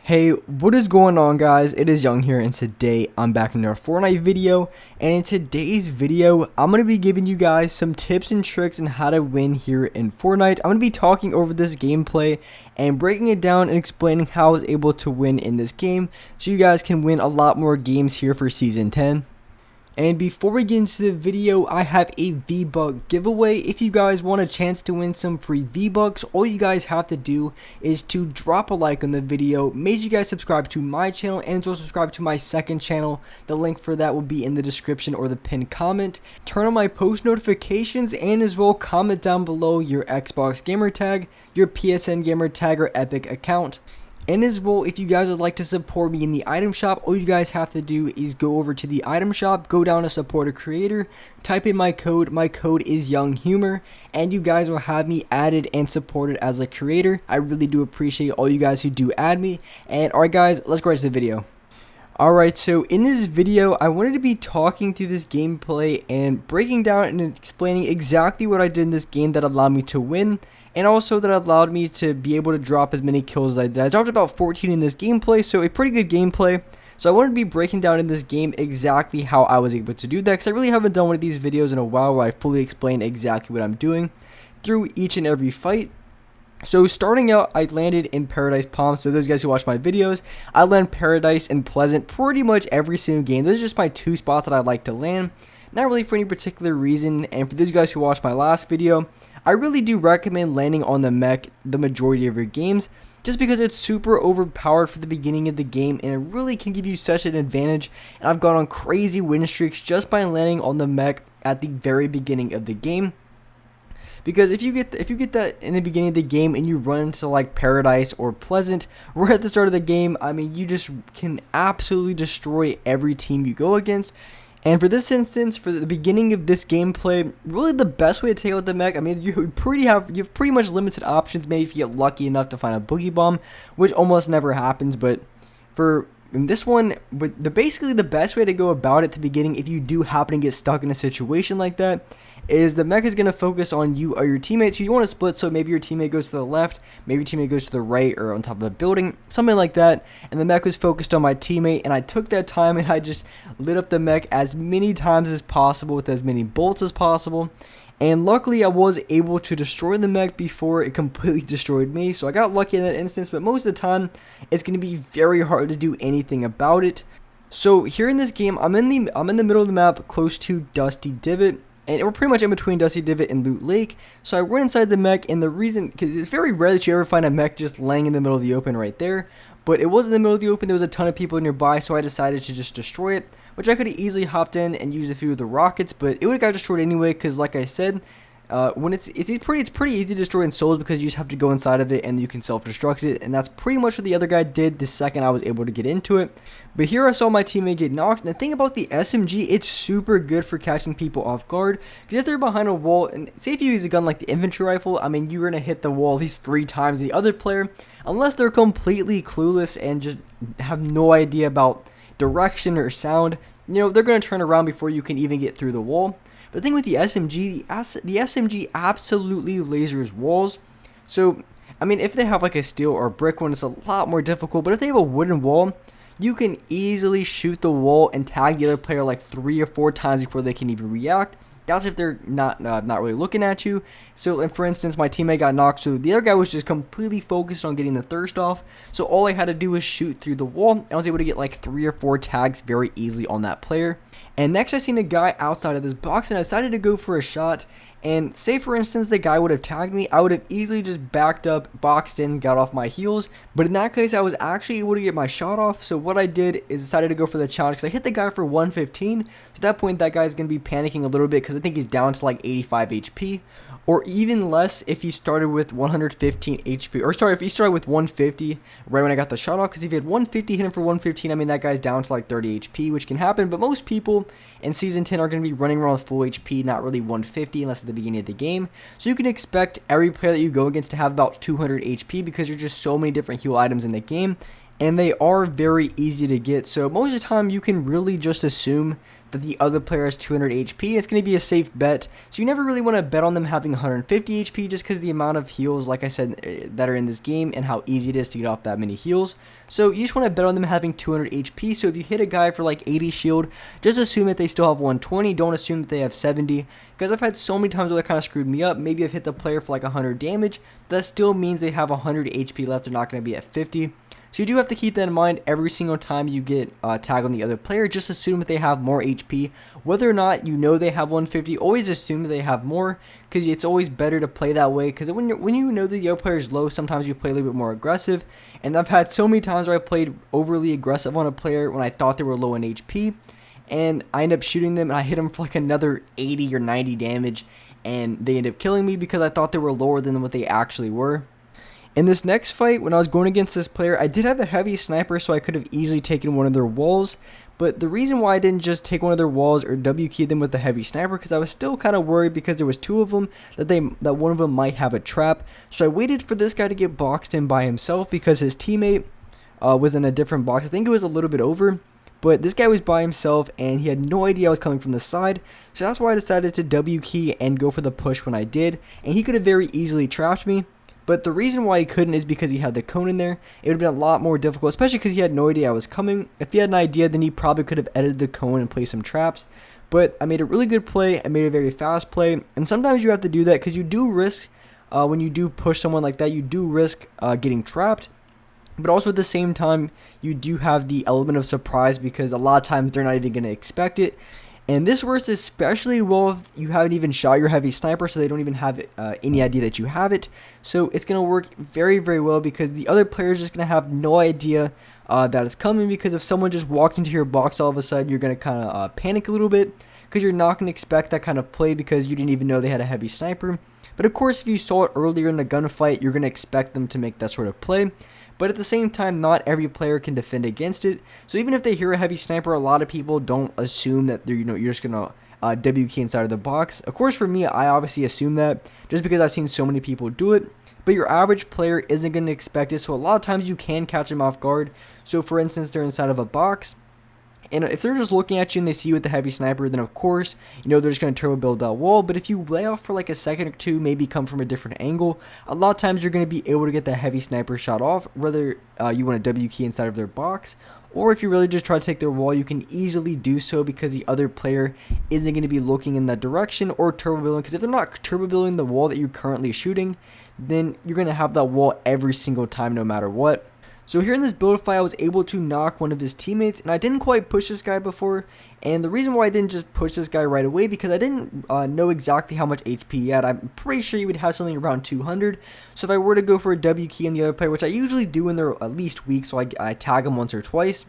Hey, what is going on, guys? It is Young here, and today I'm back in our Fortnite video. And in today's video, I'm going to be giving you guys some tips and tricks on how to win here in Fortnite. I'm going to be talking over this gameplay and breaking it down and explaining how I was able to win in this game, so you guys can win a lot more games here for Season 10. And before we get into the video, I have a V-Buck giveaway. If you guys want a chance to win some free V-Bucks, all you guys have to do is to drop a like on the video. Make sure you guys subscribe to my channel and as well subscribe to my second channel. The link for that will be in the description or the pinned comment. Turn on my post notifications and as well comment down below your Xbox gamer tag, your PSN gamer tag, or Epic account. And as well, if you guys would like to support me in the item shop, all you guys have to do is go over to the item shop, go down to support a creator, type in my code is YoungHumor, and you guys will have me added and supported as a creator. I really do appreciate all you guys who do add me. And alright guys, let's go right to the video. Alright, so in this video, I wanted to be talking through this gameplay and breaking down and explaining exactly what I did in this game that allowed me to win. And also that allowed me to be able to drop as many kills as I did. I dropped about 14 in this gameplay, so a pretty good gameplay. So I wanted to be breaking down in this game exactly how I was able to do that, because I really haven't done one of these videos in a while where I fully explain exactly what I'm doing through each and every fight. So starting out, I landed in Paradise Palms. So those guys who watch my videos, I land Paradise and Pleasant pretty much every single game. Those are just my two spots that I like to land. Not really for any particular reason. And for those guys who watched my last video, I really do recommend landing on the mech the majority of your games, just because it's super overpowered for the beginning of the game and it really can give you such an advantage. And I've gone on crazy win streaks just by landing on the mech at the very beginning of the game. Because if you get that in the beginning of the game and you run into like Paradise or Pleasant right at the start of the game, I mean, you just can absolutely destroy every team you go against. And for this instance, for the beginning of this gameplay, really the best way to take out the mech, I mean, you have pretty much limited options. Maybe if you get lucky enough to find a boogie bomb, which almost never happens. But for in this one, basically the best way to go about it at the beginning, if you do happen to get stuck in a situation like that, is the mech is going to focus on you or your teammates. So you want to split, so maybe your teammate goes to the left, maybe your teammate goes to the right or on top of a building, something like that. And the mech was focused on my teammate, and I took that time and I just lit up the mech as many times as possible with as many bolts as possible. And luckily I was able to destroy the mech before it completely destroyed me. So I got lucky in that instance, but most of the time it's going to be very hard to do anything about it. So here in this game, I'm in the middle of the map close to Dusty Divot. And we're pretty much in between Dusty Divot and Loot Lake. So I went inside the mech, and the reason, because it's very rare that you ever find a mech just laying in the middle of the open right there. But it was in the middle of the open, there was a ton of people nearby, so I decided to just destroy it. Which I could have easily hopped in and used a few of the rockets, but it would have got destroyed anyway, because like I said, when it's pretty easy to destroy in Souls, because you just have to go inside of it and you can self-destruct it, and that's pretty much what the other guy did the second I was able to get into it. But here I saw my teammate get knocked, and the thing about the SMG, it's super good for catching people off guard, because if they're behind a wall, and say if you use a gun like the infantry rifle, I mean, you're going to hit the wall at least 3 times the other player, unless they're completely clueless and just have no idea about direction or sound. You know, they're going to turn around before you can even get through the wall. But the thing with the SMG, the SMG absolutely lasers walls. So, I mean, if they have like a steel or a brick one, it's a lot more difficult. But if they have a wooden wall, you can easily shoot the wall and tag the other player like 3 or 4 times before they can even react. That's if they're not really looking at you. So, and for instance, my teammate got knocked, so the other guy was just completely focused on getting the thirst off. So all I had to do was shoot through the wall, and I was able to get like 3 or 4 tags very easily on that player. And next I seen a guy outside of this box, and I decided to go for a shot. And say for instance the guy would have tagged me, I would have easily just backed up, boxed in, got off my heels. But in that case I was actually able to get my shot off. So what I did is decided to go for the challenge, because I hit the guy for 115. So at that point that guy's going to be panicking a little bit, because I think he's down to like 85 HP. Or even less if he started with 115 HP, or if he started with 150 right when I got the shot off, because if he had 150 hit him for 115, I mean that guy's down to like 30 HP, which can happen. But most people in Season 10 are going to be running around with full HP, not really 150 unless at the beginning of the game. So you can expect every player that you go against to have about 200 HP, because there's just so many different heal items in the game. and they are very easy to get. So most of the time you can really just assume that the other player has 200 HP. It's going to be a safe bet. So you never really want to bet on them having 150 HP just because the amount of heals, like I said, that are in this game and how easy it is to get off that many heals. So you just want to bet on them having 200 HP. So if you hit a guy for like 80 shield, just assume that they still have 120. Don't assume that they have 70, because I've had so many times where that kind of screwed me up. Maybe I've hit the player for like 100 damage. That still means they have 100 HP left. They're not going to be at 50. So you do have to keep that in mind every single time you get tag on the other player. Just assume that they have more HP. Whether or not you know they have 150, always assume that they have more, because it's always better to play that way. Because when you know that the other player is low, sometimes you play a little bit more aggressive. And I've had so many times where I played overly aggressive on a player when I thought they were low in HP, and I end up shooting them and I hit them for like another 80 or 90 damage, and they end up killing me because I thought they were lower than what they actually were. In this next fight, when I was going against this player, I did have a heavy sniper, so I could have easily taken one of their walls. But the reason why I didn't just take one of their walls or W-key them with the heavy sniper, because I was still kind of worried because there was two of them that one of them might have a trap. So I waited for this guy to get boxed in by himself because his teammate was in a different box. I think it was a little bit over. But this guy was by himself and he had no idea I was coming from the side. So that's why I decided to W-key and go for the push when I did. And he could have very easily trapped me. But the reason why he couldn't is because he had the cone in there. It would have been a lot more difficult, especially because he had no idea I was coming. If he had an idea, then he probably could have edited the cone and placed some traps. But I made a really good play. I made a very fast play. And sometimes you have to do that because you do risk, when you do push someone like that, you do risk getting trapped. But also at the same time, you do have the element of surprise because a lot of times they're not even going to expect it. And this works especially well if you haven't even shot your heavy sniper, so they don't even have any idea that you have it. So it's going to work very, very well because the other player is just going to have no idea that it's coming, because if someone just walked into your box all of a sudden, you're going to kind of panic a little bit because you're not going to expect that kind of play because you didn't even know they had a heavy sniper. But of course, if you saw it earlier in the gunfight, you're going to expect them to make that sort of play. But at the same time, not every player can defend against it. So even if they hear a heavy sniper, a lot of people don't assume that they're, you're just gonna W-key inside of the box. Of course, for me, I obviously assume that just because I've seen so many people do it. But your average player isn't gonna expect it. So a lot of times you can catch them off guard. So for instance, they're inside of a box, and if they're just looking at you and they see you with the heavy sniper, then of course, they're just going to turbo build that wall. But if you lay off for like a second or two, maybe come from a different angle, a lot of times you're going to be able to get that heavy sniper shot off, whether you want to W-key inside of their box, or if you really just try to take their wall, you can easily do so because the other player isn't going to be looking in that direction or turbo building. Because if they're not turbo building the wall that you're currently shooting, then you're going to have that wall every single time no matter what. So here in this build fight, I was able to knock one of his teammates, and I didn't quite push this guy before. And the reason why I didn't just push this guy right away, because I didn't know exactly how much HP he had. I'm pretty sure he would have something around 200. So if I were to go for a W-key on the other player, which I usually do when they're at least weak, so I tag them once or twice.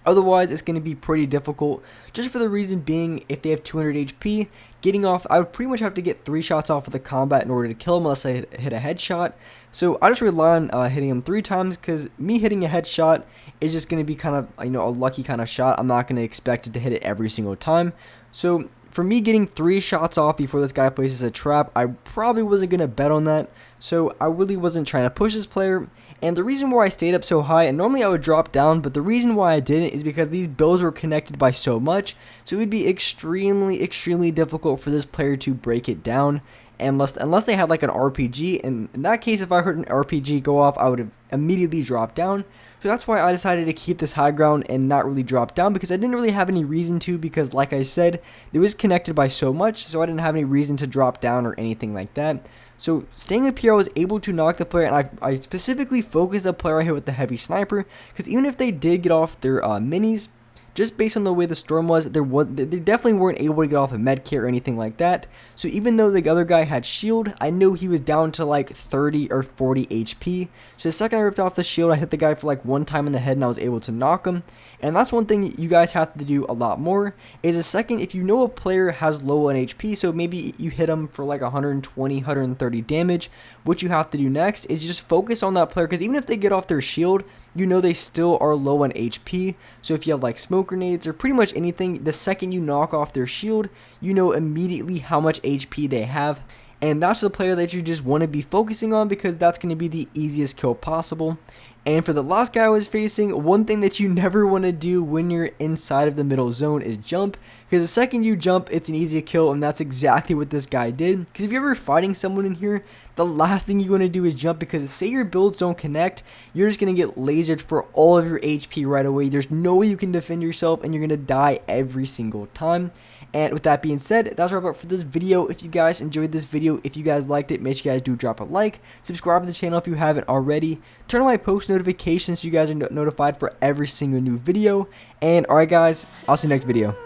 Otherwise, it's going to be pretty difficult, just for the reason being, if they have 200 HP, getting off, I would pretty much have to get 3 shots off of the combat in order to kill him unless I hit a headshot. So I just rely on hitting him 3 times, because me hitting a headshot is just going to be kind of, a lucky kind of shot. I'm not going to expect it to hit it every single time. So for me getting 3 shots off before this guy places a trap, I probably wasn't going to bet on that. So I really wasn't trying to push this player. And the reason why I stayed up so high, and normally I would drop down, but the reason why I didn't is because these builds were connected by so much, so it would be extremely, extremely difficult for this player to break it down, unless they had like an RPG. And in that case, if I heard an RPG go off, I would have immediately dropped down. So that's why I decided to keep this high ground and not really drop down, because I didn't really have any reason to, because like I said, it was connected by so much, so I didn't have any reason to drop down or anything like that. So staying up here, I was able to knock the player, and I specifically focused the player I hit with the heavy sniper, because even if they did get off their minis, just based on the way the storm was, they definitely weren't able to get off a med kit or anything like that. So even though the other guy had shield, I knew he was down to like 30 or 40 HP. So the second I ripped off the shield, I hit the guy for like 1 time in the head and I was able to knock him. And that's one thing you guys have to do a lot more, is if you know a player has low on HP, so maybe you hit him for like 120, 130 damage, what you have to do next is just focus on that player, because even if they get off their shield, they still are low on HP. So if you have like smoke grenades or pretty much anything, the second you knock off their shield, you know immediately how much HP they have. And that's the player that you just want to be focusing on, because that's going to be the easiest kill possible. And for the last guy I was facing, one thing that you never want to do when you're inside of the middle zone is jump, because the second you jump, it's an easy kill, and that's exactly what this guy did. Because if you're ever fighting someone in here, the last thing you want to do is jump, because say your builds don't connect, you're just going to get lasered for all of your HP right away. There's no way you can defend yourself, and you're going to die every single time. And with that being said, that's our wrap for this video. If you guys enjoyed this video, if you guys liked it, make sure you guys do drop a like, subscribe to the channel if you haven't already, turn on my post notifications so you guys are notified for every single new video. And alright guys, I'll see you next video.